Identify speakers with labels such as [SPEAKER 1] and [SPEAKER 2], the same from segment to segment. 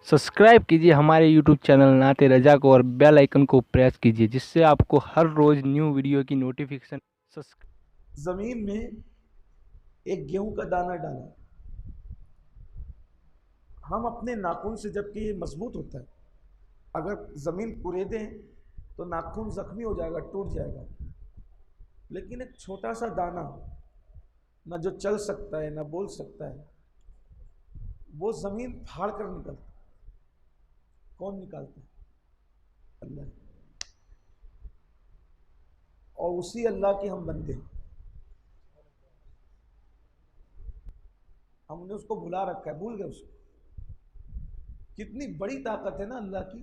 [SPEAKER 1] Subscribe कीजिए हमारे YouTube channel नाते रजा को और बेल आइकन को प्रेस कीजिए जिससे आपको हर रोज़ न्यू वीडियो की नोटिफिकेशन।
[SPEAKER 2] जमीन में एक गेहूं का दाना डाला, हम अपने नाखून से, जबकि ये मजबूत होता है, अगर जमीन कुरेदें तो नाखून जख्मी हो जाएगा, टूट जाएगा। लेकिन एक छोटा सा दाना, ना जो चल सकता है ना बोल सकता है, वो जमीन फाड़ कर निकलता। कौन निकालता है? अल्लाह। और उसी अल्लाह के हम बंदे हैं। हमने उसको भुला रखा है, भूल गए उसको। कितनी बड़ी ताकत है ना अल्लाह की।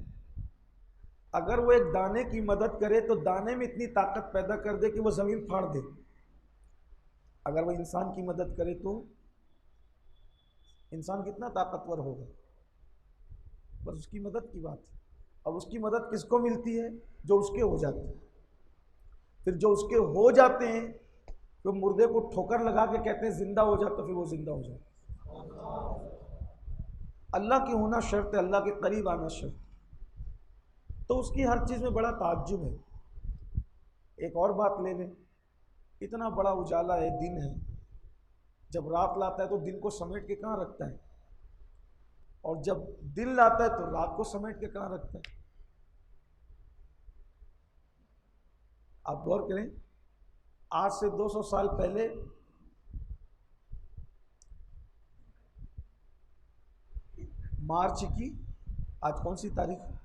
[SPEAKER 2] अगर वो एक दाने की मदद करे तो दाने में इतनी ताकत पैदा कर दे कि वो जमीन फाड़ दे। अगर वो इंसान की मदद करे तो इंसान कितना ताकतवर होगा। बस उसकी मदद की बात है। अब उसकी मदद किसको मिलती है? जो उसके हो जाते हैं। फिर जो उसके हो जाते हैं, तो मुर्दे को ठोकर लगा के कहते हैं जिंदा हो जाता, फिर वो जिंदा हो जाता। अल्लाह की होना शर्त है, अल्लाह के करीब आना शर्त। तो उसकी हर चीज़ में बड़ा ताज्जुब है। एक और बात ले लें, इतना बड़ा उजाला है, दिन है, जब रात लाता है तो दिन को समेट के कहाँ रखता है, और जब दिन लाता है तो रात को समेट के कहाँ रखता है। आप गौर करें, आज से 200 साल पहले मार्च की, आज कौन सी तारीख है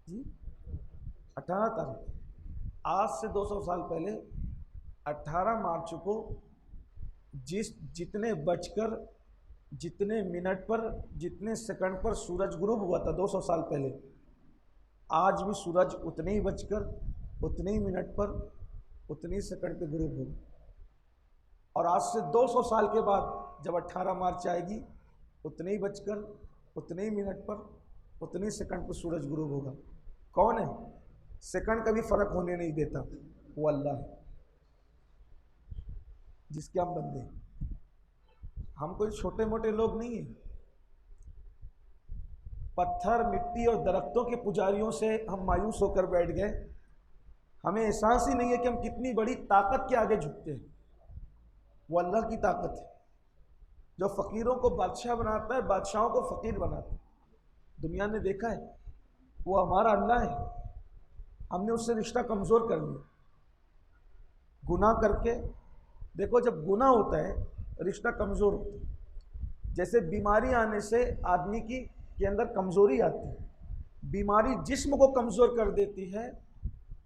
[SPEAKER 2] जी? 18 तारीख। आज से 200 साल पहले 18 मार्च को जितने बजकर, जितने मिनट पर, जितने सेकंड पर सूरज गुरूब हुआ था 200 साल पहले, आज भी सूरज उतने ही बजकर, उतने ही मिनट पर, उतने ही सेकंड पे गुरूब होगा। और आज से 200 साल के बाद जब 18 मार्च आएगी, उतने ही बजकर, उतने ही मिनट पर, उतने ही सेकंड पर सूरज गुरूब होगा। कौन है? सेकंड का भी फर्क होने नहीं देता, वो अल्लाह है जिसके हम बंदे हैं। हम कोई छोटे मोटे लोग नहीं हैं। पत्थर, मिट्टी और दरख्तों के पुजारियों से हम मायूस होकर बैठ गए। हमें एहसास ही नहीं है कि हम कितनी बड़ी ताकत के आगे झुकते हैं। वो अल्लाह की ताकत है जो फ़कीरों को बादशाह बनाता है, बादशाहों को फ़कीर बनाता है। दुनिया ने देखा है, वो हमारा अल्लाह है। हमने उससे रिश्ता कमज़ोर कर लिया गुनाह करके। देखो, जब गुनाह होता है रिश्ता कमज़ोर होता है। जैसे बीमारी आने से आदमी की के अंदर कमज़ोरी आती है। बीमारी जिस्म को कमज़ोर कर देती है,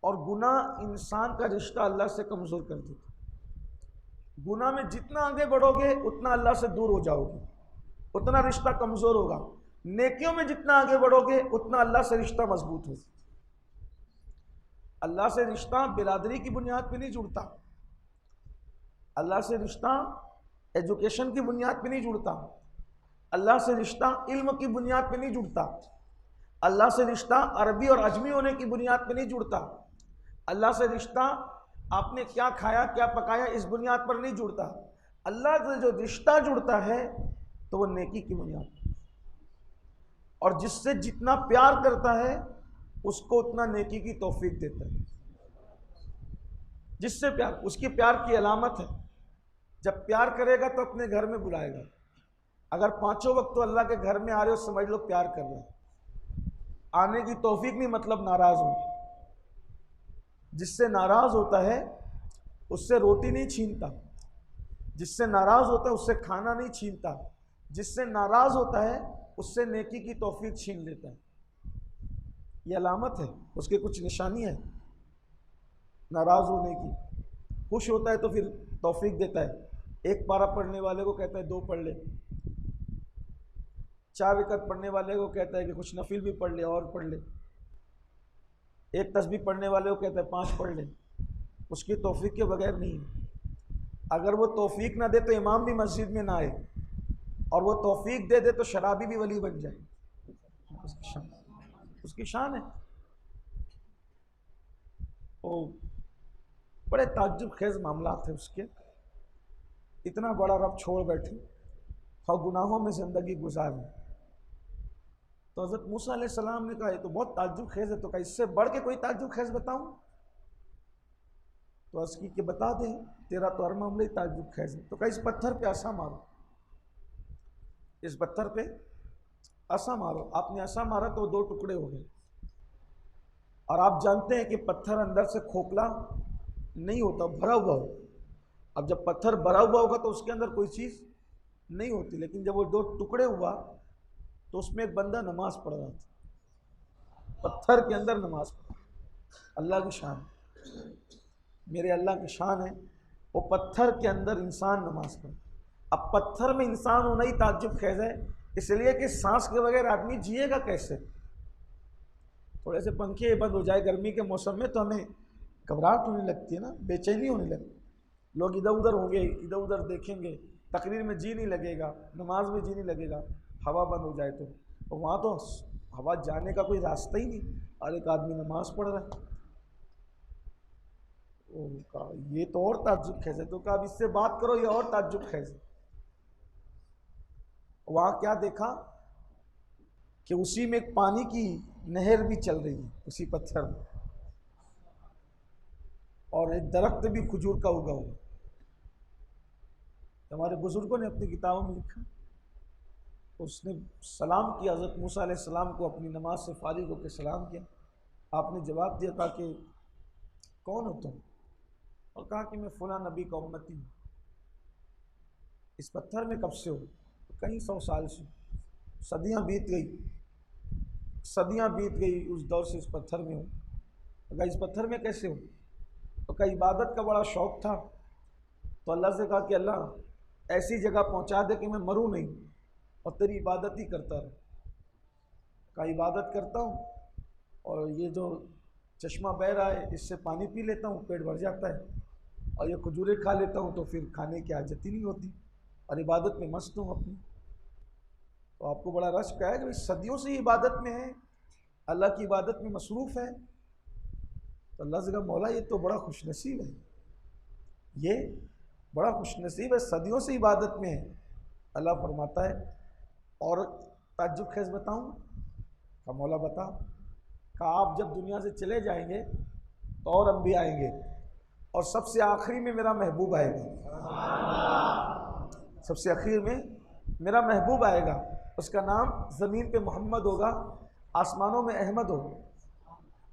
[SPEAKER 2] और गुनाह इंसान का रिश्ता अल्लाह से कमज़ोर कर देता है। गुनाह में जितना आगे बढ़ोगे उतना अल्लाह से दूर हो जाओगे, उतना रिश्ता कमज़ोर होगा। नेकियों में जितना आगे बढ़ोगे उतना अल्लाह से रिश्ता मजबूत होगा। अल्लाह से रिश्ता बिरादरी की बुनियाद पर नहीं जुड़ता। अल्लाह से रिश्ता एजुकेशन की बुनियाद पर नहीं जुड़ता। अल्लाह से रिश्ता इल्म की बुनियाद पर नहीं जुड़ता। अल्लाह से रिश्ता अरबी और अजमी होने की बुनियाद पर नहीं जुड़ता। अल्लाह से रिश्ता आपने क्या खाया क्या पकाया इस बुनियाद पर नहीं जुड़ता। अल्लाह से जो रिश्ता जुड़ता है तो वो नेकी की बुनियाद पर, और जिससे जितना प्यार करता है उसको उतना नेकी की तौफीक देता है। जिससे प्यार, उसकी प्यार की अलामत है, जब प्यार करेगा तो अपने घर में बुलाएगा। अगर पांचों वक्त तो अल्लाह के घर में आ रहे हो, समझ लो प्यार कर रहे हो। आने की तौफीक नहीं, मतलब नाराज हो। जिससे नाराज होता है उससे रोटी नहीं छीनता, जिससे नाराज होता है उससे खाना नहीं छीनता, जिससे नाराज होता है उससे नेकी की तौफीक छीन लेता है। ये अलामत है, उसके कुछ निशानी है नाराज होने की। खुश होता है तो फिर तौफीक देता है। एक पारा पढ़ने वाले को कहता है 2 पढ़ ले, 4 विकत पढ़ने वाले को कहता है कि कुछ नफिल भी पढ़ ले और पढ़ ले, एक तस्बीह पढ़ने वाले को कहता है 5 पढ़ ले। उसकी तौफीक के बगैर नहीं। अगर वो तौफीक ना दे तो इमाम भी मस्जिद में ना आए, और वो तौफीक दे दे तो शराबी भी वली बन जाए। उसकी शान है। तो बड़े ताज्जुब खेज मामला थे उसके। इतना बड़ा रब छोड़ बैठे, और गुनाहों में ज़िंदगी गुजारी। तो हज़रत मूसा अलैहिस्सलाम ने कहा ये तो बहुत ताज्जुब खेज़ है, तो कहा इससे बढ़ के कोई ताज्जुब खेज़ बताऊं? तो अर्ज़ की कि बता दे, तेरा तो हर मामले ही ताज्जुब खेज़ है। तो कहा इस पत्थर पे आसा मारो, इस पत्थर पे आसा मारो। आपने आसा मारा तो 2 टुकड़े हो गए। और आप जानते हैं कि पत्थर अंदर से खोखला नहीं होता, भरा हुआ हो। अब जब पत्थर भरा हुआ होगा तो उसके अंदर कोई चीज़ नहीं होती, लेकिन जब वो 2 टुकड़े हुआ तो उसमें एक बंदा नमाज पढ़ रहा था, पत्थर के अंदर नमाज पढ़। अल्लाह की शान, मेरे अल्लाह की शान है, वो पत्थर के अंदर इंसान नमाज पढ़े। अब पत्थर में इंसान होना ही ताज्जुब खेज़ है, इसलिए कि सांस के बगैर आदमी जिएगा कैसे। थोड़े से पंखे बंद हो जाए गर्मी के मौसम में तो हमें घबराहट होने लगती है ना, बेचैनी होने लगती है। लोग इधर उधर होंगे, इधर उधर देखेंगे, तकरीर में जी नहीं लगेगा, नमाज में जी नहीं लगेगा, हवा बंद हो जाए तो वहाँ तो हवा जाने का कोई रास्ता ही नहीं, और एक आदमी नमाज पढ़ रहा है। कहा ये तो और ताज्जुब खेज़ है। तो कहा अब इससे बात करो, ये और ताज्जुब खेज़ है। वहाँ क्या देखा कि उसी में एक पानी की नहर भी चल रही है, उसी पत्थर में, और एक दरख्त भी खजूर का उगा हुआ। हमारे बुजुर्गों ने अपनी किताबों में लिखा, उसने सलाम किया, हज़रत मूसा अलैहिस्सलाम को अपनी नमाज से फारिग होकर सलाम किया। आपने जवाब दिया था कि कौन हो तुम? और कहा कि मैं फलां नबी का उम्मती हूँ। इस पत्थर में कब से हो? तो कई 100 साल से। सदियाँ बीत गई, सदियाँ बीत गई, उस दौर से इस पत्थर में हूँ। तो इस पत्थर में कैसे हो? तो कहा इबादत का बड़ा शौक़ था, तो अल्लाह से कहा कि अल्लाह ऐसी जगह पहुँचा दे कि मैं मरूँ नहीं और तेरी इबादत ही करता रहे। कहा इबादत करता हूँ और ये जो चश्मा बह रहा है इससे पानी पी लेता हूँ, पेट भर जाता है, और ये खजूरें खा लेता हूँ तो फिर खाने की आदत ही नहीं होती, और इबादत में मस्त हूँ अपनी। तो आपको बड़ा रश का है कि सदियों से इबादत में है, अल्लाह की इबादत में मसरूफ़ है। तो अल्लाह से कहा मौला ये तो बड़ा खुशनसीब है, ये बड़ा खुशनसीब है, सदियों से इबादत में है। अल्लाह फरमाता है और ताज्जुब खेज़ बताऊँ? का मौला बता। कहा आप जब दुनिया से चले जाएंगे तो और अंबिया आएंगे, और सबसे आखिरी में मेरा महबूब आएगा, सबसे आखिर में मेरा महबूब आएगा। उसका नाम ज़मीन पे मोहम्मद होगा, आसमानों में अहमद होगा।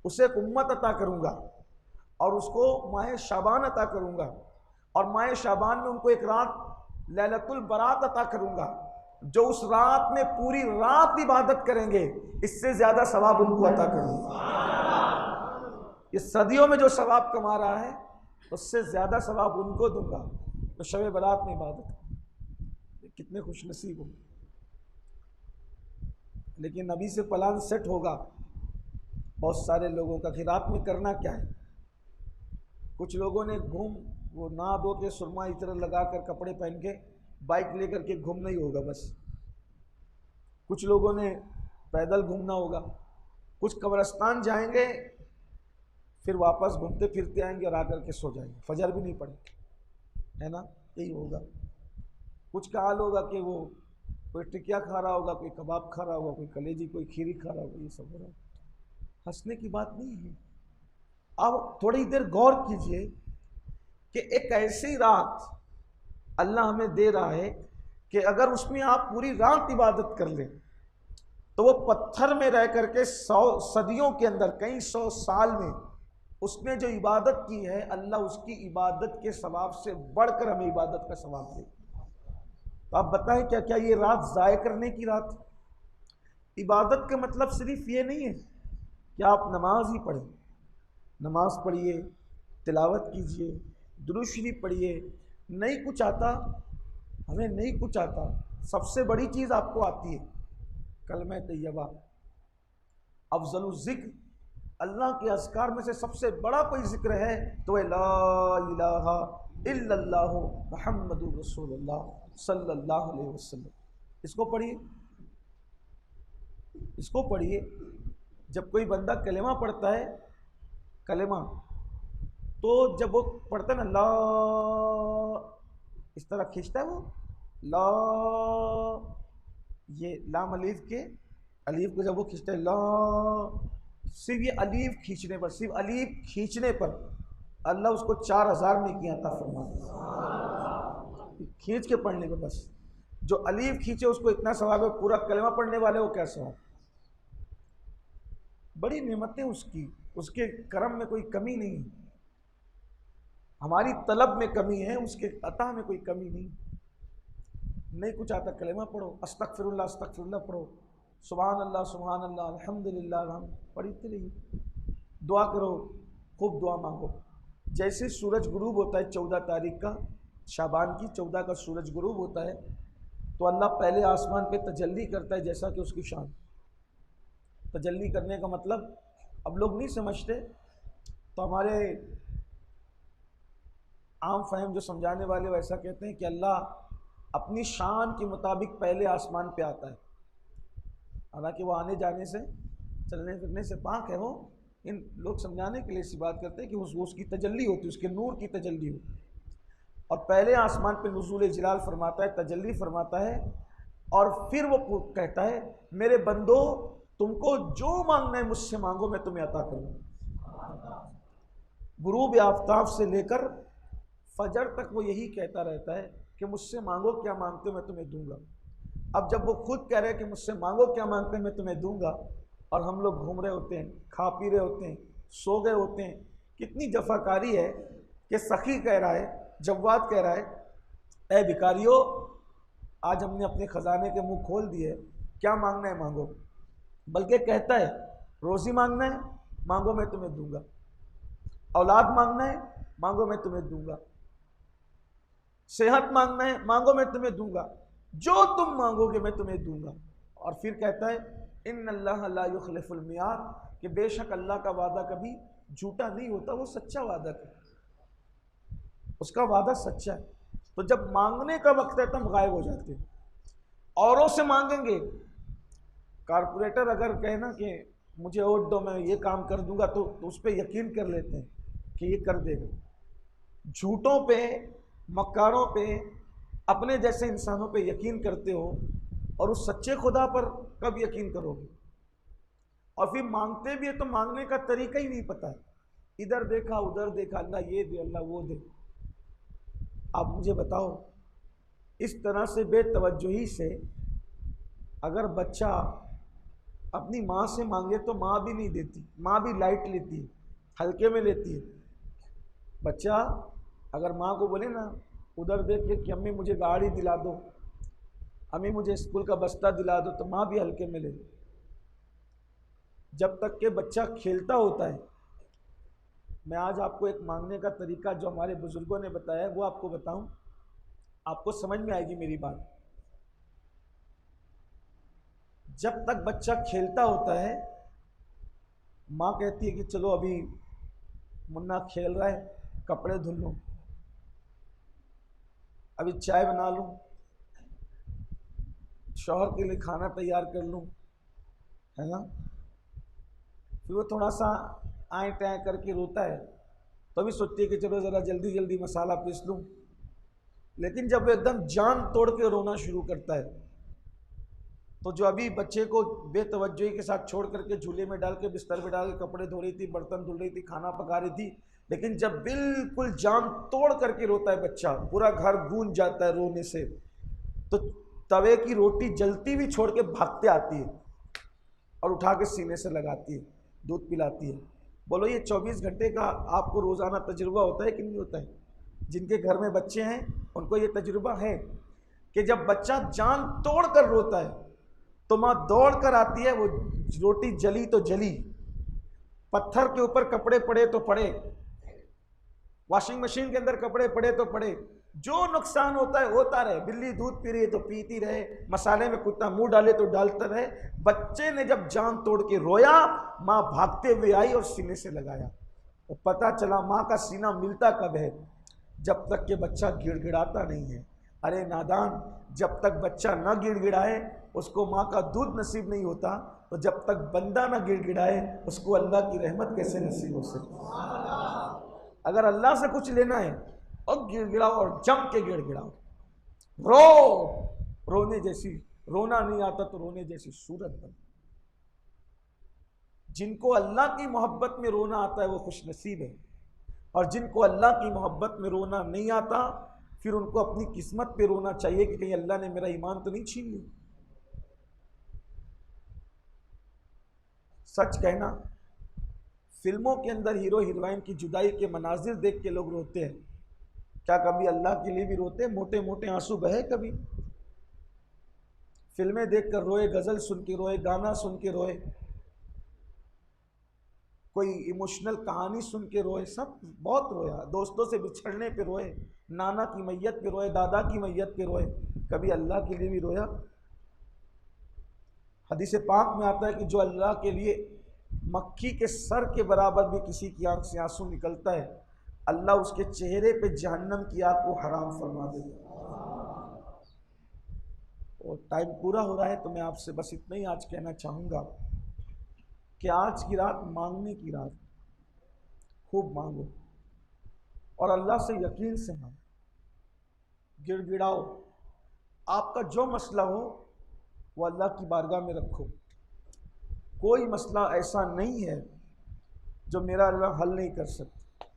[SPEAKER 2] उसे एक उम्मत अता करूँगा और उसको माह शाबान अता करूँगा, और माह शाबान में उनको एक रात लैलतुल बरात अता करूँगा, जो उस रात में पूरी रात इबादत करेंगे इससे ज़्यादा सवाब उनको अता करूँगा। ये सदियों में जो सवाब कमा रहा है उससे ज़्यादा सवाब उनको दूंगा तो शब बरात में इबादत। कितने खुशनसीब हो। लेकिन अभी से प्लान सेट होगा बहुत सारे लोगों का कि रात में करना क्या है। कुछ लोगों ने वो नहा धो के सुरमा इत्र लगा कर कपड़े पहन के बाइक लेकर के घूमना ही होगा बस। कुछ लोगों ने पैदल घूमना होगा, कुछ कब्रिस्तान जाएंगे फिर वापस घूमते फिरते आएंगे और आकर के सो जाएंगे, फजर भी नहीं पड़ेगी, है ना, यही होगा। कुछ का हाल होगा कि वो कोई टिकिया खा रहा होगा, कोई कबाब खा रहा होगा, कोई कलेजी, कोई खीरी खा रहा होगा। ये सब हो रहा है, हंसने की बात नहीं है। अब थोड़ी देर गौर कीजिए कि एक ऐसी रात अल्लाह हमें दे रहा है कि अगर उसमें आप पूरी रात इबादत कर लें तो वो पत्थर में रह करके 100 सदियों के अंदर, कई 100 साल में उसने जो इबादत की है अल्लाह उसकी इबादत के सवाब से बढ़कर हमें इबादत का सवाब दे। तो आप बताएं क्या क्या ये रात ज़ाय करने की रात? इबादत का मतलब सिर्फ ये नहीं है कि आप नमाज ही पढ़ें, नमाज पढ़िए, तिलावत कीजिए, दुरूद शरीफ पढ़िए, नहीं कुछ आता, हमें नहीं कुछ आता, सबसे बड़ी चीज़ आपको आती है कलमा तैयबा, अफजलु ज़िक्र। अल्लाह के अज़कार में से सबसे बड़ा कोई ज़िक्र है तो ला इलाहा इल्लल्लाह मुहम्मदुर रसूलुल्लाह सल्लल्लाहु अलैहि वसल्लम। इसको पढ़िए, इसको पढ़िए। जब कोई बंदा कलेमा पढ़ता है, कलेमा, तो जब वो पढ़ता है ना ला, इस तरह खींचता है वो ला, ये लाम अलीफ के अलीफ को जब वो खींचते हैं ला, सिर्फ ये अलीफ खींचने पर, सिर्फ अलीफ खींचने पर अल्लाह उसको 4000 में किया था फरमाता, खींच के पढ़ने पर बस। जो अलीफ खींचे उसको इतना सवाब है, पूरा कलमा पढ़ने वाले को क्या सवाब। बड़ी नेमतें उसकी, उसके करम में कोई कमी नहीं, हमारी तलब में कमी है, उसके अता में कोई कमी नहीं। नहीं कुछ आता कलमा पढ़ो, अस्तगफिरुल्लाह अस्तगफिरुल्लाह पढ़ो, सुभान अल्लाह अल्हम्दुलिल्लाह पढ़ते रहिए, दुआ करो, खूब दुआ मांगो। जैसे सूरज गुरूब होता है 14 तारीख का, शाबान की 14 का सूरज गुरूब होता है, तो अल्लाह पहले आसमान पे तजल्ली करता है जैसा कि उसकी शान। तजल्ली करने का मतलब अब लोग नहीं समझते, तो हमारे आम फहम जो समझाने वाले वैसा कहते हैं कि अल्लाह अपनी शान के मुताबिक पहले आसमान पे आता है। हालांकि वो आने जाने से, चलने फिरने से पाक है, वो इन लोग समझाने के लिए इसी बात करते हैं कि उसकी तजल्ली होती है, उसके नूर की तजल्ली होती है। और पहले आसमान पे नुज़ूल जलाल फरमाता है, तजल्ली फरमाता है, और फिर वो कहता है मेरे बंदो तुमको जो मांगना है मुझसे मांगो, मैं तुम्हें अता करूँगा। गुरूब आफ्ताब से लेकर फजर तक वो यही कहता रहता है कि मुझसे मांगो क्या मांगते हो मैं तुम्हें दूंगा। अब जब वो खुद कह रहे हैं कि मुझसे मांगो क्या मांगते हैं मैं तुम्हें दूंगा, और हम लोग घूम रहे होते हैं, खा पी रहे होते हैं, सो गए होते हैं, कितनी जफाकारी है कि सखी कह रहा है, जव्वाद कह रहा है, ए भिखारियों आज हमने अपने खजाने के मुंह खोल दिए, क्या मांगना है मांगो। बल्कि कहता है रोज़ी मांगना है मांगो मैं तुम्हें दूंगा, औलाद मांगना है मांगो मैं तुम्हें दूंगा, सेहत मांगना है मांगो मैं तुम्हें दूंगा, जो तुम मांगोगे मैं तुम्हें दूंगा। और फिर कहता है इन्नल्लाह ला युखलिफुल मियाद, कि बेशक अल्लाह का वादा कभी झूठा नहीं होता, वो सच्चा वादा है, उसका वादा सच्चा है। तो जब मांगने का वक्त है तब गायब हो जाते हैं, औरों से मांगेंगे। कारपोरेटर अगर कहे ना कि मुझे वोट दो मैं ये काम कर दूंगा, तो उस पर यकीन कर लेते हैं कि ये कर देगा। झूठों पे, मक्कारों पे, अपने जैसे इंसानों पे यकीन करते हो, और उस सच्चे खुदा पर कब यकीन करोगे। और फिर मांगते भी है तो मांगने का तरीका ही नहीं पता है, इधर देखा उधर देखा, अल्लाह ये दे अल्लाह वो दे। आप मुझे बताओ, इस तरह से बेतवज्जोही से अगर बच्चा अपनी माँ से मांगे तो माँ भी नहीं देती, माँ भी लाइट लेती है, हल्के में लेती है। बच्चा अगर माँ को बोले ना उधर देख के कि अम्मी मुझे गाड़ी दिला दो, अम्मी मुझे स्कूल का बस्ता दिला दो, तो माँ भी हल्के में ले। जब तक के बच्चा खेलता होता है। मैं आज आपको एक मांगने का तरीका जो हमारे बुजुर्गों ने बताया है वो आपको बताऊं, आपको समझ में आएगी मेरी बात। जब तक बच्चा खेलता होता है, माँ कहती है कि चलो अभी मुन्ना खेल रहा है, कपड़े धुल लूँ, अभी चाय बना लूँ, शौहर के लिए खाना तैयार कर लूँ, है ना। फिर वो थोड़ा सा आए टाए करके रोता है, तो भी सोचती है कि चलो ज़रा जल्दी जल्दी मसाला पीस लूँ। लेकिन जब वो एकदम जान तोड़ के रोना शुरू करता है, तो जो अभी बच्चे को बेतवज्जोही के साथ छोड़ करके झूले में डाल के बिस्तर पे डाल के कपड़े धो रही थी, बर्तन धुल रही थी, खाना पका रही थी, लेकिन जब बिल्कुल जान तोड़ करके रोता है बच्चा, पूरा घर गूंज जाता है रोने से, तो तवे की रोटी जलती हुई छोड़ के भागते आती है और उठा के सीने से लगाती है, दूध पिलाती है। बोलो ये 24 घंटे का आपको रोज़ाना तजुर्बा होता है कि नहीं होता है? जिनके घर में बच्चे हैं उनको ये तजुर्बा है कि जब बच्चा जान तोड़ कर रोता है तो माँ दौड़ कर आती है, वो रोटी जली तो जली, पत्थर के ऊपर कपड़े पड़े तो पड़े, वॉशिंग मशीन के अंदर कपड़े पड़े तो पड़े, जो नुकसान होता है होता रहे, बिल्ली दूध पी रही है तो पीती रहे, मसाले में कुत्ता मुंह डाले तो डालता रहे। बच्चे ने जब जान तोड़ के रोया, माँ भागते हुए आई और सीने से लगाया। तो पता चला माँ का सीना मिलता कब है? जब तक के बच्चा गिड़गिड़ाता नहीं है। अरे नादान, जब तक बच्चा न गिड़गिड़ाए उसको माँ का दूध नसीब नहीं होता, तो जब तक बंदा न गिड़गिड़ाए उसको अल्लाह की रहमत कैसे नसीब हो सकती? अगर अल्लाह से कुछ लेना है और गिड़गिड़ाओ और जम के गिड़गिड़ाओ। रोने जैसी, रोना नहीं आता तो रोने जैसी सूरत बन। जिनको अल्लाह की मोहब्बत में रोना आता है वो खुश नसीब है, और जिनको अल्लाह की मोहब्बत में रोना नहीं आता फिर उनको अपनी किस्मत पे रोना चाहिए कि कहीं अल्लाह ने मेरा ईमान तो नहीं छीन लिया। सच कहना, फिल्मों के अंदर हीरो हीरोइन की जुदाई के मनाजिर देख के लोग रोते हैं, क्या कभी अल्लाह के लिए भी रोते हैं? मोटे मोटे आंसू बहे कभी? फिल्में देखकर रोए, गजल सुन के रोए, गाना सुन के रोए, कोई इमोशनल कहानी सुन के रोए, सब बहुत रोया। दोस्तों से बिछड़ने पे रोए, नाना की मैयत पे रोए, दादा की मैयत पे रोए, कभी अल्लाह के लिए भी रोया? हदीस पाक में आता है कि जो अल्लाह के लिए मक्खी के सर के बराबर भी किसी की आंख से आंसू निकलता है, अल्लाह उसके चेहरे पे जहन्नम की आग को हराम फरमा देगा। और टाइम पूरा हो रहा है तो मैं आपसे बस इतना ही आज कहना चाहूँगा कि आज की रात मांगने की रात, खूब मांगो और अल्लाह से यकीन से मांगो, गिड़गिड़ाओ, आपका जो मसला हो वो अल्लाह की बारगाह में रखो। कोई मसला ऐसा नहीं है जो मेरा अल्लाह हल नहीं कर सकता,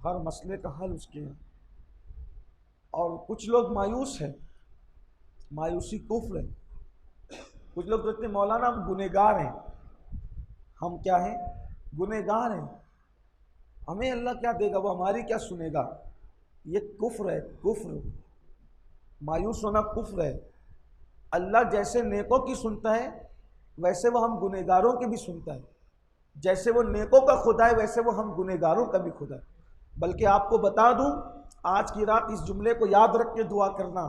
[SPEAKER 2] हर मसले का हल उसके है। और कुछ लोग मायूस हैं, मायूसी कुफ्र है। कुछ लोग कहते हैं मौलाना हम गुनहगार हैं। हम क्या हैं? गुनहगार हैं। हमें अल्लाह क्या देगा, वो हमारी क्या सुनेगा? ये कुफ्र है, कुफ्र। मायूस होना कुफ्र है। अल्लाह जैसे नेकों की सुनता है वैसे वो हम गुनहगारों की भी सुनता है। जैसे वो नेकों का खुदा है वैसे वो हम गुनहगारों का भी खुदा है। बल्कि आपको बता दूं, आज की रात इस जुमले को याद रख के दुआ करना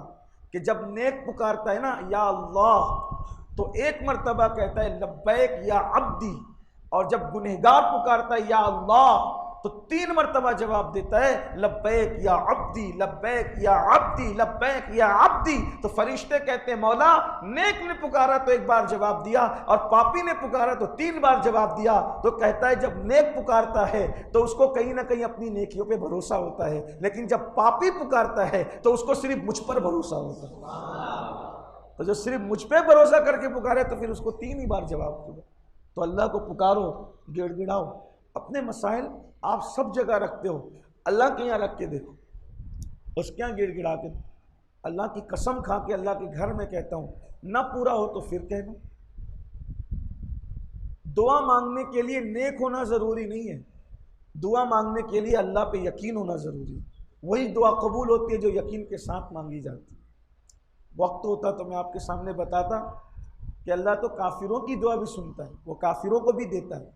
[SPEAKER 2] कि जब नेक पुकारता है ना या अल्लाह, तो एक मर्तबा कहता है लब्बैक या अब्दी, और जब गुनहगार पुकारता है या अल्लाह तो 3 मर्तबा जवाब देता है लब्बैक या अब्दी, लब्बैक या अब्दी, लब्बैक या अब्दी। तो फरिश्ते कहते हैं मौला, नेक ने पुकारा तो 1 बार जवाब दिया और पापी ने पुकारा तो 3 बार जवाब दिया। तो कहता है जब नेक पुकारता है तो उसको कहीं ना कहीं अपनी नेकियों पे भरोसा होता है, लेकिन जब पापी पुकारता है तो उसको सिर्फ मुझ पर भरोसा होता है। तो जो सिर्फ मुझ पर भरोसा करके पुकारे तो फिर उसको 3 ही बार जवाब दूंगा। तो अल्लाह को पुकारो, गिड़गिड़ाओ। अपने मसाइल आप सब जगह रखते हो, अल्लाह के यहाँ रख के देखो, उसके यहाँ गिड़गिड़ा के। अल्लाह की कसम खा के अल्लाह के घर में कहता हूँ, ना पूरा हो तो फिर कहना। दुआ मांगने के लिए नेक होना ज़रूरी नहीं है, दुआ मांगने के लिए अल्लाह पे यकीन होना ज़रूरी है। वही दुआ कबूल होती है जो यकीन के साथ मांगी जाती है। वक्त होता तो मैं आपके सामने बताता कि अल्लाह तो काफिरों की दुआ भी सुनता है, वो काफिरों को भी देता है।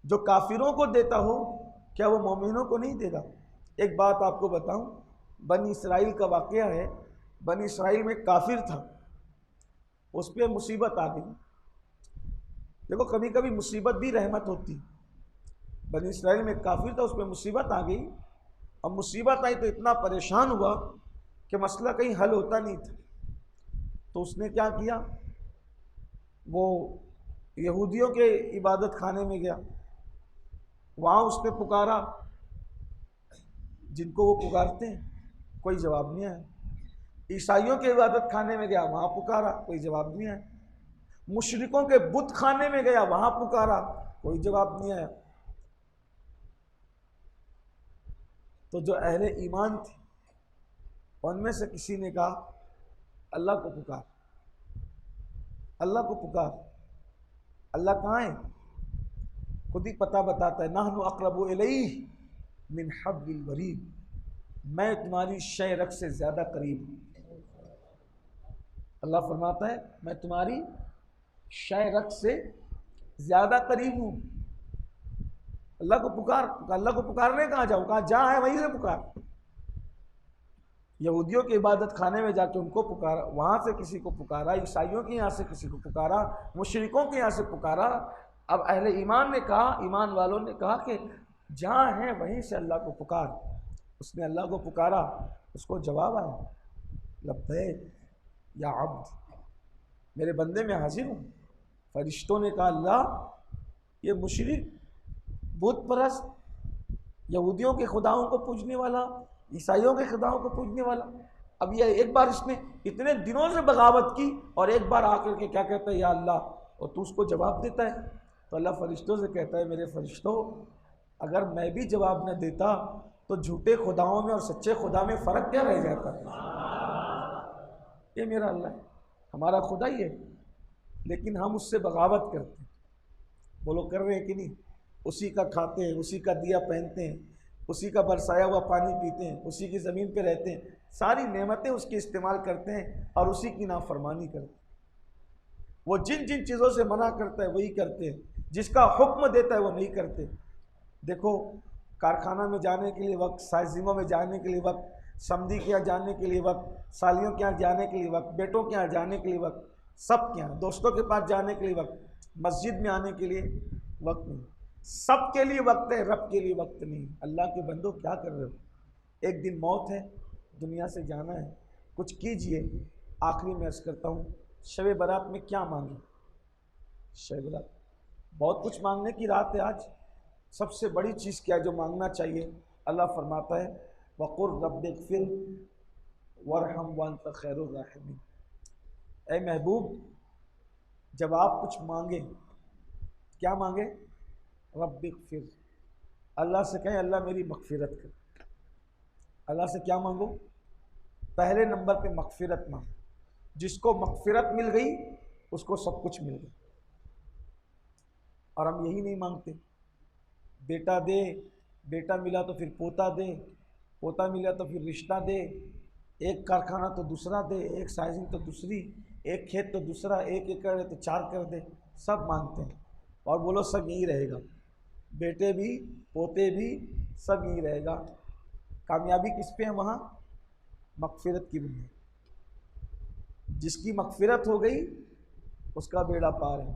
[SPEAKER 2] जो काफिरों को देता हो क्या वो मोमिनों को नहीं देगा? एक बात आपको बताऊं, बनी इसराइल का वाक़या है। बनी इसराइल में काफिर था, उस पर मुसीबत आ गई। देखो कभी कभी मुसीबत भी रहमत होती। बनी इसराइल में काफिर था, उस पर मुसीबत आ गई। अब मुसीबत आई तो इतना परेशान हुआ कि मसला कहीं हल होता नहीं था। तो उसने क्या किया, वो यहूदियों के इबादत खाने में गया, वहाँ उसने पुकारा जिनको वो पुकारते हैं, कोई जवाब नहीं आया। ईसाइयों के इबादत खाने में गया, वहाँ पुकारा, कोई जवाब नहीं आया। मुशरिकों के बुत खाने में गया, वहाँ पुकारा, कोई जवाब नहीं आया। तो जो अहले ईमान थे उनमें से किसी ने कहा अल्लाह को पुकार, अल्लाह को पुकार। अल्लाह कहाँ है? खुद ही पता बताता है, नाहनु अक़रबु इलैहि मिन हब्लिल वरीद, मैं तुम्हारी शय रग से ज़्यादा करीब हूँ। अल्लाह फरमाता है मैं तुम्हारी शय रग से ज़्यादा करीब हूँ। अल्लाह को पुकार। अल्लाह को पुकारने कहाँ जाऊँ? कहाँ जहाँ है वहीं से पुकार। यहूदियों के इबादत खाने में जाके उनको पुकारा, वहाँ से किसी को पुकारा, ईसाइयों के यहाँ से किसी को पुकारा, मुशरिकों के यहाँ से पुकारा। अब अहले ईमान ने कहा, ईमान वालों ने कहा कि जहाँ है वहीं से अल्लाह को पुकार। उसने अल्लाह को पुकारा, उसको जवाब आया लब्बैक या अब्द, मेरे बंदे में हाजिर हूँ। फरिश्तों ने कहा अल्लाह ये मुशरिक, बुत परस्त, यहूदियों के खुदाओं को पूजने वाला, ईसाइयों के खुदाओं को पूजने वाला, अब ये एक बार इसने इतने दिनों से बगावत की और एक बार आकर के क्या कहता है, या अल्लाह, और तू उसको जवाब देता है। तो अल्लाह फरिश्तों से कहता है, मेरे फरिश्तों, अगर मैं भी जवाब न देता तो झूठे खुदाओं में और सच्चे खुदा में फ़र्क क्या रह जाता। ये मेरा अल्लाह है, हमारा खुदा ही है, लेकिन हम उससे बगावत करते हैं। बोलो कर रहे हैं कि नहीं? उसी का खाते हैं, उसी का दिया पहनते हैं, उसी का बरसाया हुआ पानी पीते हैं, उसी की ज़मीन पे रहते हैं, सारी नेमतें उसकी इस्तेमाल करते हैं और उसी की नाफरमानी करते हैं। वो जिन जिन चीज़ों से मना करता है वही करते हैं, जिसका हुक्म देता है वो नहीं करते। देखो, कारखाना में जाने के लिए वक्त, साजिमों में जाने के लिए वक्त, समधी के यहाँ जाने के लिए वक्त, सालियों के यहाँ जाने के लिए वक्त, बेटों के यहाँ जाने के लिए वक्त, सब के यहाँ, दोस्तों के पास जाने के लिए वक्त, मस्जिद में आने के लिए वक्त नहीं। सब के लिए वक्त है, रब के लिए वक्त नहीं। अल्लाह के बंदो क्या कर रहे हो? एक दिन मौत है, दुनिया से जाना है, कुछ कीजिए। आखिरी में अर्ज़ करता हूँ, शब बारात में क्या मांगे? शब बारात बहुत कुछ मांगने की रात है आज। सबसे बड़ी चीज़ क्या है जो मांगना चाहिए? अल्लाह फरमाता है, वक़ुर रब्बिग़फिर वरहम वअन्त खैरुर राहिमीन। ऐ महबूब, जब आप कुछ मांगे, क्या मांगे? रब्बिग़फिर, अल्लाह से कहें अल्लाह मेरी मग़फ़िरत कर। अल्लाह से क्या मांगो? पहले नंबर पे मग़फ़िरत मांगो। जिसको मग़फ़िरत मिल गई उसको सब कुछ मिल गया। और हम यही नहीं मांगते। बेटा दे, बेटा मिला तो फिर पोता दे, पोता मिला तो फिर रिश्ता दे, एक कारखाना तो दूसरा दे, एक साइजिंग तो दूसरी, एक खेत तो दूसरा, एक एकड़ है तो 4 कर दे। सब मांगते हैं और बोलो सब यही रहेगा, बेटे भी पोते भी सब यही रहेगा। कामयाबी किस पे है वहाँ? मग़फ़िरत की बुनियाद। जिसकी मग़फ़िरत हो गई उसका बेड़ा पार है,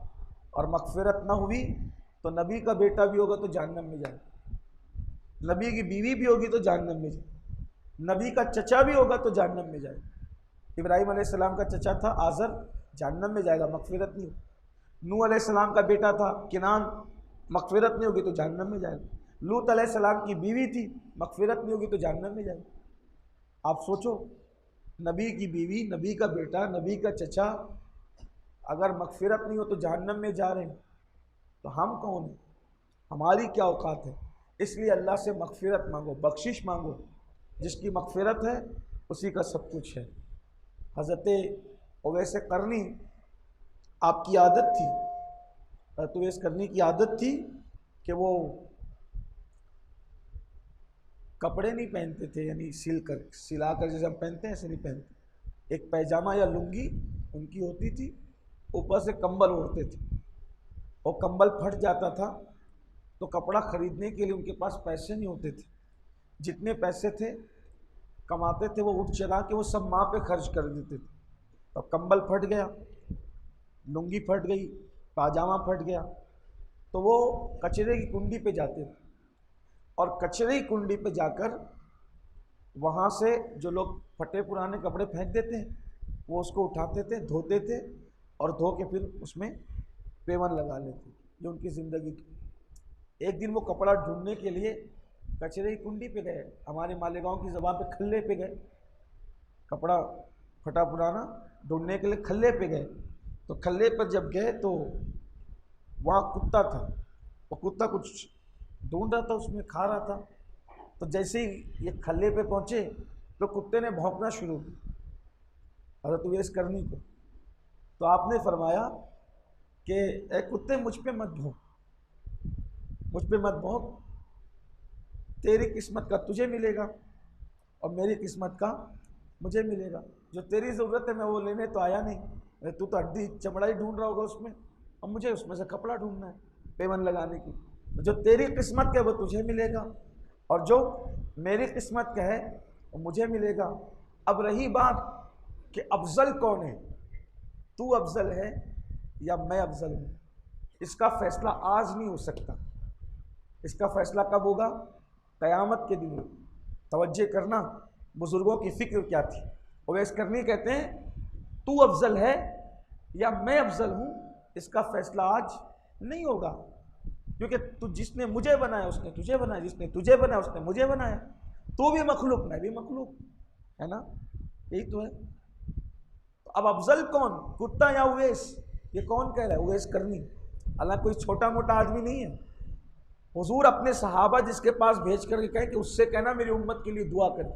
[SPEAKER 2] और मग़फ़िरत ना हुई तो नबी का बेटा भी होगा तो जहन्नम में जाए, नबी की बीवी भी होगी तो जहन्नम में जाए, नबी का चचा भी होगा तो जहन्नम में जाए। इब्राहीम अलैहिस्सलाम का चचा था आज़र, जहन्नम में जाएगा, मग़फ़िरत नहीं होगी। नूह अलैहिस्सलाम का बेटा था किनान, मग़फ़िरत नहीं होगी तो जहन्नम में जाएगा। लूत अलैहिस्सलाम की बीवी थी, मग़फ़िरत नहीं होगी तो जहन्नम में जाएगा। आप सोचो, नबी की बीवी, नबी का बेटा, नबी का चचा, अगर मग़फ़िरत नहीं हो तो जहन्नम में जा रहे हैं, तो हम कौन हैं? हमारी क्या औकात है? इसलिए अल्लाह से मग़फ़िरत मांगो, बख्शिश मांगो। जिसकी मग़फ़िरत है उसी का सब कुछ है। हज़रत उवैस करनी, आपकी आदत थी, हज़रत उवैस करनी की आदत थी कि वो कपड़े नहीं पहनते थे, यानी सिला कर जैसे हम पहनते हैं ऐसे नहीं पहनते। एक पैजामा या लुंगी उनकी होती थी, ऊपर से कंबल ओढ़ते थे, और कंबल फट जाता था तो कपड़ा ख़रीदने के लिए उनके पास पैसे नहीं होते थे। जितने पैसे थे कमाते थे वो उठ चला के वो सब माँ पे खर्च कर देते थे। तो कंबल फट गया, लुंगी फट गई, पाजामा फट गया, तो वो कचरे की कुंडी पे जाते थे, और कचरे की कुंडी पे जाकर वहाँ से जो लोग फटे पुराने कपड़े फेंक देते हैं वो उसको उठाते थे, धोते थे, और धो के फिर उसमें पेवन लगा लेते। ये उनकी ज़िंदगी की। एक दिन वो कपड़ा ढूंढने के लिए कचरे की कुंडी पे गए, हमारे मालेगांव की ज़बान पे खल्ले पे गए, कपड़ा फटा पुराना ढूंढने के लिए खल्ले पे गए। तो खल्ले पर जब गए तो वहाँ कुत्ता था, वो कुत्ता कुछ ढूंढ रहा था, उसमें खा रहा था। तो जैसे ही ये खल्ले पे पहुँचे तो कुत्ते ने भौंकना शुरू किया हज़रत उवैस करनी को। तो आपने फरमाया कि ए कुत्ते, मुझ पे मत भौंक, मुझ पे मत भौंक, तेरी किस्मत का तुझे मिलेगा और मेरी किस्मत का मुझे मिलेगा। जो तेरी ज़रूरत है मैं वो लेने तो आया नहीं, तू तो हड्डी चमड़ा ही ढूंढ रहा होगा उसमें, और मुझे उसमें से कपड़ा ढूंढना है पेवन लगाने की। जो तेरी किस्मत का है वो तुझे मिलेगा, और जो मेरी किस्मत का है वो मुझे मिलेगा। अब रही बात कि अफजल कौन है, तू अफजल है या मैं अफजल हूँ, इसका फैसला आज नहीं हो सकता। इसका फैसला कब होगा? क़यामत के दिन। तवज्जो करना, बुज़ुर्गों की फ़िक्र क्या थी। उवैस करनी कहते हैं, तू अफजल है या मैं अफजल हूँ, इसका फैसला आज नहीं होगा, क्योंकि तू, जिसने मुझे बनाया उसने तुझे बनाया, जिसने तुझे बनाया उसने मुझे बनाया। तू भी मखलूक, मैं भी मखलूक, है ना। यही तो है। तो अब अफजल कौन, कुत्ता या उवैस? ये कौन कह रहा है? उवैस करनी। अल्लाह कोई छोटा मोटा आदमी नहीं है। हुजूर अपने सहाबा जिसके पास भेज करके कहे कि उससे कहना मेरी उम्मत के लिए दुआ करे।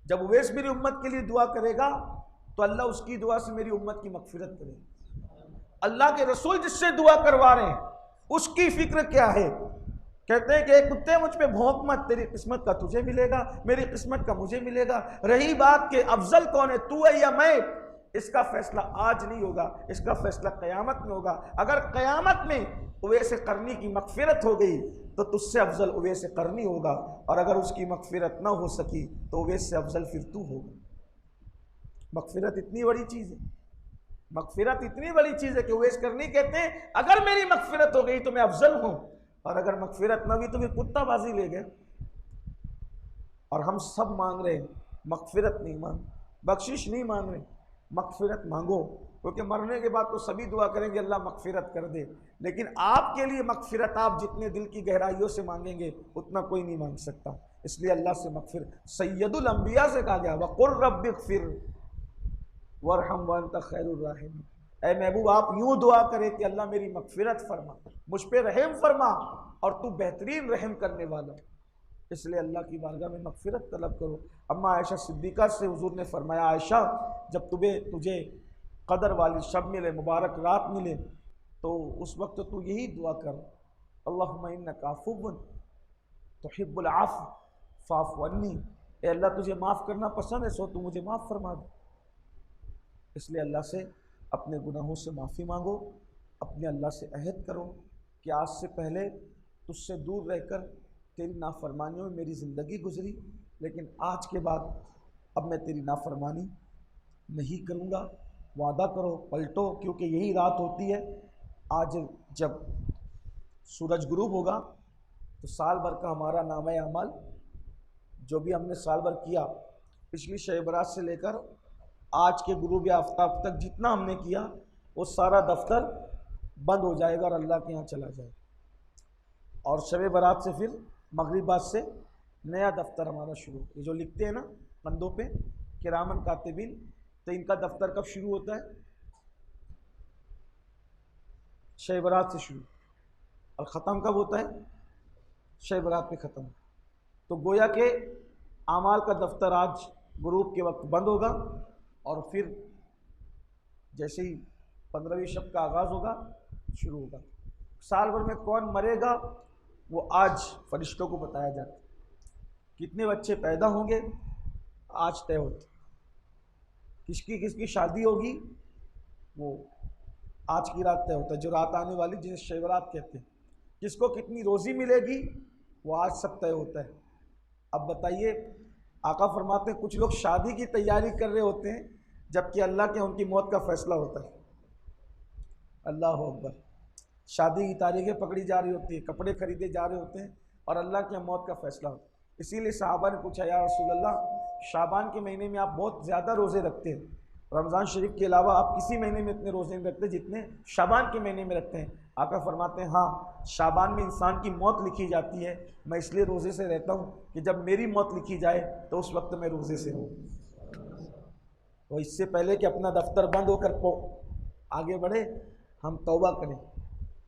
[SPEAKER 2] जब उवैस मेरी उम्मत के लिए दुआ करेगा तो अल्लाह उसकी दुआ से मेरी उम्मत की मगफिरत करेगा। अल्लाह के रसूल जिससे दुआ करवा रहे हैं उसकी फिक्र क्या है? कहते हैं कि कुत्ते मुझ पे भौंक मत, तेरी किस्मत का तुझे मिलेगा, मेरी किस्मत का मुझे मिलेगा। रही बात के अफजल कौन है, तू है या मैं, इसका फैसला आज नहीं होगा, इसका फैसला क़यामत में होगा। अगर क़यामत में उवैस करनी की मगफिरत हो गई तो तुझसे अफजल उवैस करनी होगा, और अगर उसकी मगफिरत ना हो सकी तो उवैस से अफजल फिर तू होगा। मगफिरत इतनी बड़ी चीज़ है, मगफिरत इतनी बड़ी चीज़ है कि उवैस करनी कहते हैं अगर मेरी मगफिरत हो गई तो मैं अफजल हूँ, और अगर मगफिरत न हुई तो फिर कुत्ताबाजी ले गए। और हम सब मांग रहे हैं, मगफिरत नहीं मांग, बख्शिश नहीं मांग रहे, मगफिरत मांगो। क्योंकि मरने के बाद तो सभी दुआ करेंगे अल्लाह मगफिरत कर दे, लेकिन आपके लिए मगफिरत आप जितने दिल की गहराइयों से मांगेंगे उतना कोई नहीं मांग सकता। इसलिए अल्लाह से मगफिरत, सैयदुल अंबिया से कहा गया वक़ुल रब्बिग़फिर वरहम व अंत खैरुर राहिमीन। ऐ महबूब आप यूँ दुआ करें कि अल्लाह मेरी मगफिरत फरमा, मुझ पर रहम फरमा, और तू बेहतरीन रहम करने वाला। इसलिए अल्लाह की बारगाह में मगफिरत तलब करो। अम्मा आयशा सिद्दीक़ा से हुजूर ने फरमाया, आयशा जब तुझे कदर वाली शब मिले, मुबारक रात मिले, तो उस वक्त तू यही दुआ कर, अल्लाहुम्मा इन्नका अफ़ुव्वुन तुहिब्बुल आफ़्व फ़अफ़्व अन्नी। ए अल्लाह तुझे माफ़ करना पसंद है, सो तू मुझे माफ़ फरमा दे। इसलिए अल्लाह से अपने गुनाहों से माफ़ी मांगो, अपने अल्लाह से अहद करो कि आज से पहले तुझसे दूर रहकर तेरी नाफरमानियों में मेरी ज़िंदगी गुजरी, लेकिन आज के बाद अब मैं तेरी नाफरमानी नहीं करूँगा। वादा करो, पलटो, क्योंकि यही रात होती है। आज जब सूरज गुरूब होगा तो साल भर का हमारा नामा अमल जो भी हमने साल भर किया, पिछली शब बरात से लेकर आज के गुरूब आफ्ताब तक जितना हमने किया, वो सारा दफ्तर बंद हो जाएगा और अल्लाह के यहाँ चला जाएगा। और शब बरात से फिर मगरिब बाद से नया दफ्तर हमारा शुरू। ये जो लिखते हैं ना कंधों पे किरामन कातिबिन, तो इनका दफ्तर कब शुरू होता है? शब बरात से शुरू, और ख़त्म कब होता है? शब बरात पे ख़त्म। तो गोया के आमाल का दफ्तर आज गुरूब के वक्त बंद होगा, और फिर जैसे ही 15वीं शब का आगाज़ होगा शुरू होगा। साल भर में कौन मरेगा वो आज फरिश्तों को बताया जाता है। कितने बच्चे पैदा होंगे आज तय होते, किसकी किसकी शादी होगी वो आज की रात तय होता है, जो रात आने वाली जिसे शब रात कहते हैं। किसको कितनी रोज़ी मिलेगी वो आज सब तय होता है। अब बताइए, आका फरमाते हैं कुछ लोग शादी की तैयारी कर रहे होते हैं जबकि अल्लाह के उनकी मौत का फैसला होता है। अल्लाह अकबर। शादी की तारीखें पकड़ी जा रही होती है, कपड़े खरीदे जा रहे होते हैं, और अल्लाह के मौत का फैसला होता है। इसीलिए सहाबा ने पूछा, या रसूल अल्लाह, शाबान के महीने में आप बहुत ज़्यादा रोज़े रखते हैं, रमज़ान शरीफ के अलावा आप किसी महीने में इतने रोज़े नहीं रखते जितने शाबान के महीने में रखते हैं। आका फरमाते हैं, हाँ, शाबान में इंसान की मौत लिखी जाती है, मैं इसलिए रोज़े से रहता हूँ कि जब मेरी मौत लिखी जाए तो उस वक्त मैं रोज़े से हूँ। तो इससे पहले कि अपना दफ्तर बंद होकर आगे बढ़े, हम तौबा करें,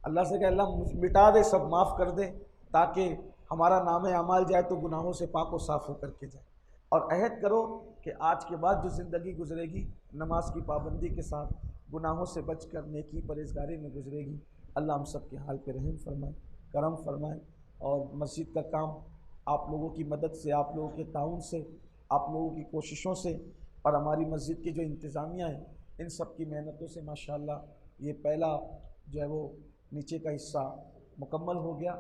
[SPEAKER 2] अल्लाह से कहें अल्लाह मिटा दे, सब माफ़ कर दे, ताकि हमारा नाम अमाल जाए तो गुनाहों से पाक और साफ़ होकर के जाए। और अहद करो कि आज के बाद जो ज़िंदगी गुजरेगी नमाज की पाबंदी के साथ, गुनाहों से बच कर नेकी परहेज़गारी में गुजरेगी। अल्लाह हम सब के हाल पे रहम फरमाए, करम फरमाए, और मस्जिद का काम आप लोगों की मदद से, आप लोगों के ताउन से, आप लोगों की कोशिशों से, और हमारी मस्जिद की जो इंतज़ामिया है इन सब की मेहनतों से माशाअल्लाह ये पहला जो है वो नीचे का हिस्सा मुकम्मल हो गया।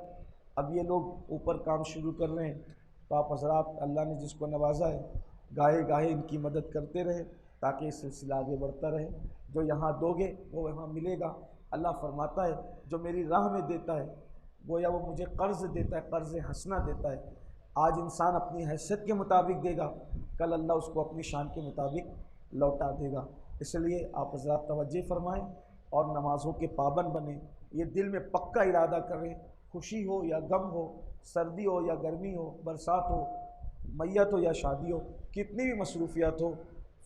[SPEAKER 2] अब ये लोग ऊपर काम शुरू कर रहे हैं, तो आप हज़रात अल्लाह ने जिसको नवाजा है गाहे गाहे इनकी मदद करते रहे ताकि ये सिलसिला आगे बढ़ता रहे। जो यहाँ दोगे वो वहाँ मिलेगा। अल्लाह फरमाता है जो मेरी राह में देता है गोया वो मुझे कर्ज़ देता है, कर्ज़ हसना देता है। आज इंसान अपनी हैसियत के मुताबिक देगा, कल अल्लाह उसको अपनी शान के मुताबिक लौटा देगा। इसलिए आप हज़रात तवज्जो फरमाएँ और नमाज़ों के पाबंद बने। ये दिल में पक्का इरादा करें, खुशी हो या गम हो, सर्दी हो या गर्मी हो, बरसात हो, मैयत हो या शादी हो, कितनी भी मसरूफियात हो,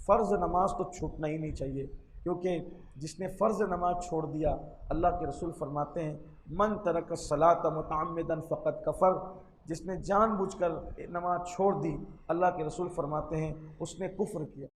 [SPEAKER 2] फ़र्ज़ नमाज तो छूटना ही नहीं चाहिए, क्योंकि जिसने फ़र्ज़ नमाज छोड़ दिया, अल्लाह के रसूल फरमाते हैं मन तरक सलात मुतअम्मिदन फ़क़द कफ़र, जिसने जानबूझकर नमाज छोड़ दी, अल्लाह के रसूल फरमाते हैं उसने कुफ्र किया।